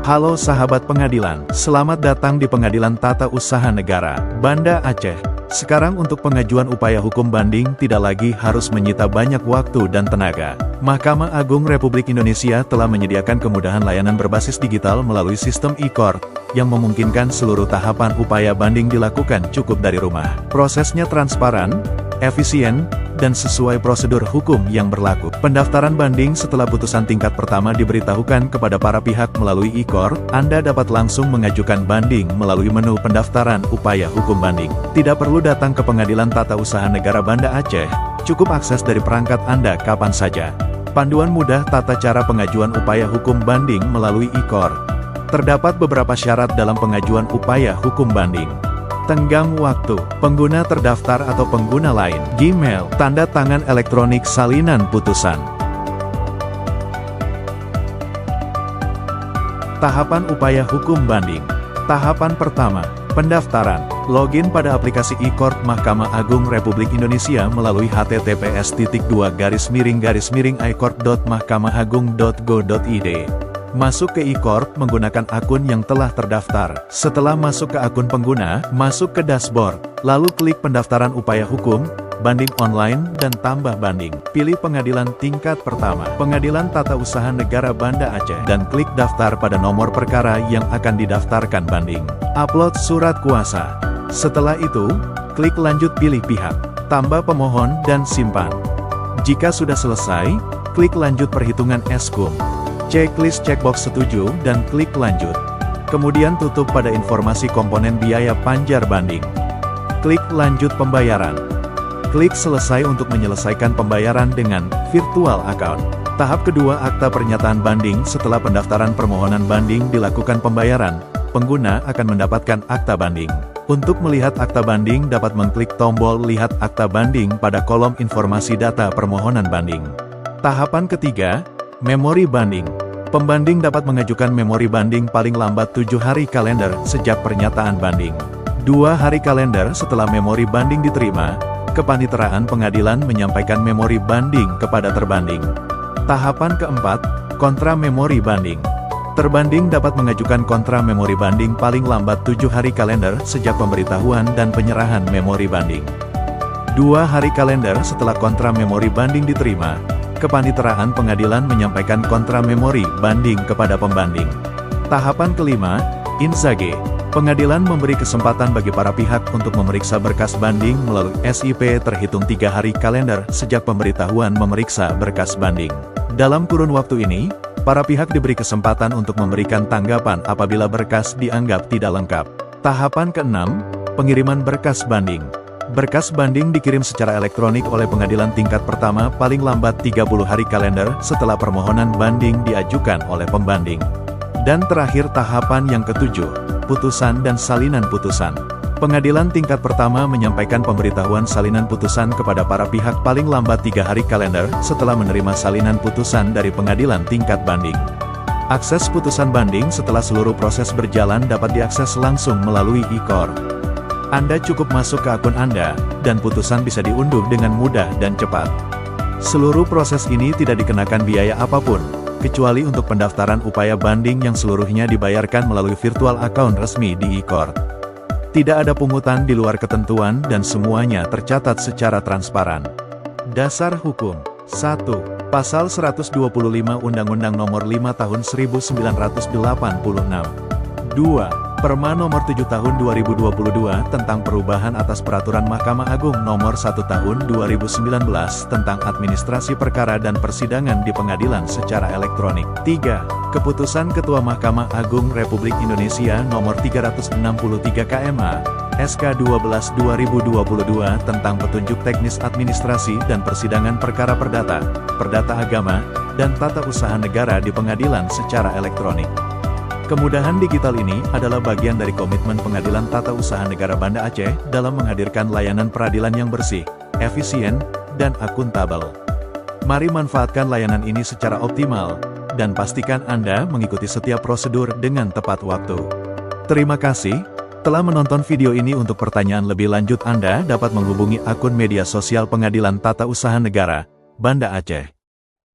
Halo sahabat pengadilan, selamat datang di Pengadilan Tata Usaha Negara, Banda Aceh. Sekarang untuk pengajuan upaya hukum banding tidak lagi harus menyita banyak waktu dan tenaga. Mahkamah Agung Republik Indonesia telah menyediakan kemudahan layanan berbasis digital melalui sistem e-court, yang memungkinkan seluruh tahapan upaya banding dilakukan cukup dari rumah. Prosesnya transparan, efisien, dan sesuai prosedur hukum yang berlaku. Pendaftaran banding setelah putusan tingkat pertama diberitahukan kepada para pihak melalui e-court, Anda dapat langsung mengajukan banding melalui menu pendaftaran upaya hukum banding. Tidak perlu datang ke Pengadilan Tata Usaha Negara Banda Aceh, cukup akses dari perangkat Anda kapan saja. Panduan mudah tata cara pengajuan upaya hukum banding melalui e-court. Terdapat beberapa syarat dalam pengajuan upaya hukum banding. Tenggang waktu, pengguna terdaftar atau pengguna lain, Gmail, tanda tangan elektronik salinan putusan. Tahapan upaya hukum banding. Tahapan pertama, pendaftaran. Login pada aplikasi e-court Mahkamah Agung Republik Indonesia melalui https://icourt.mahkamahagung.go.id. Masuk ke e-court menggunakan akun yang telah terdaftar. Setelah masuk ke akun pengguna, masuk ke dashboard, lalu klik pendaftaran upaya hukum, banding online, dan tambah banding. Pilih pengadilan tingkat pertama, Pengadilan Tata Usaha Negara Banda Aceh, dan klik daftar pada nomor perkara yang akan didaftarkan banding. Upload surat kuasa. Setelah itu, klik lanjut pilih pihak, tambah pemohon dan simpan. Jika sudah selesai, klik lanjut perhitungan eskum. Checklist checkbox setuju dan klik lanjut. Kemudian tutup pada informasi komponen biaya panjar banding. Klik lanjut pembayaran. Klik selesai untuk menyelesaikan pembayaran dengan virtual account. Tahap kedua, akta pernyataan banding. Setelah pendaftaran permohonan banding dilakukan pembayaran, pengguna akan mendapatkan akta banding. Untuk melihat akta banding dapat mengklik tombol lihat akta banding pada kolom informasi data permohonan banding. Tahapan ketiga, memori banding. Pembanding dapat mengajukan memori banding paling lambat 7 hari kalender sejak pernyataan banding. 2 hari kalender setelah memori banding diterima, Kepaniteraan Pengadilan menyampaikan memori banding kepada terbanding. Tahapan keempat, kontra memori banding. Terbanding dapat mengajukan kontra memori banding paling lambat 7 hari kalender sejak pemberitahuan dan penyerahan memori banding. 2 hari kalender setelah kontra memori banding diterima, Kepaniteraan Pengadilan menyampaikan kontra memori banding kepada pembanding. Tahapan kelima, Insage. Pengadilan memberi kesempatan bagi para pihak untuk memeriksa berkas banding melalui SIP terhitung 3 hari kalender sejak pemberitahuan memeriksa berkas banding. Dalam kurun waktu ini, para pihak diberi kesempatan untuk memberikan tanggapan apabila berkas dianggap tidak lengkap. Tahapan keenam, pengiriman berkas banding. Berkas banding dikirim secara elektronik oleh pengadilan tingkat pertama paling lambat 30 hari kalender setelah permohonan banding diajukan oleh pembanding. Dan terakhir tahapan yang ketujuh, putusan dan salinan putusan. Pengadilan tingkat pertama menyampaikan pemberitahuan salinan putusan kepada para pihak paling lambat 3 hari kalender setelah menerima salinan putusan dari pengadilan tingkat banding. Akses putusan banding setelah seluruh proses berjalan dapat diakses langsung melalui e-court. Anda cukup masuk ke akun Anda, dan putusan bisa diunduh dengan mudah dan cepat. Seluruh proses ini tidak dikenakan biaya apapun, kecuali untuk pendaftaran upaya banding yang seluruhnya dibayarkan melalui virtual account resmi di e-court. Tidak ada pungutan di luar ketentuan dan semuanya tercatat secara transparan. Dasar hukum. 1. Pasal 125 Undang-Undang Nomor 5 Tahun 1986. 2. Perma Nomor 7 Tahun 2022 tentang perubahan atas Peraturan Mahkamah Agung Nomor 1 Tahun 2019 tentang administrasi perkara dan persidangan di pengadilan secara elektronik. 3. Keputusan Ketua Mahkamah Agung Republik Indonesia Nomor 363 KMA, SK 12/2022 tentang petunjuk teknis administrasi dan persidangan perkara perdata, perdata agama, dan tata usaha negara di pengadilan secara elektronik. Kemudahan digital ini adalah bagian dari komitmen Pengadilan Tata Usaha Negara Banda Aceh dalam menghadirkan layanan peradilan yang bersih, efisien, dan akuntabel. Mari manfaatkan layanan ini secara optimal, dan pastikan Anda mengikuti setiap prosedur dengan tepat waktu. Terima kasih telah menonton video ini. Untuk pertanyaan lebih lanjut Anda dapat menghubungi akun media sosial Pengadilan Tata Usaha Negara Banda Aceh.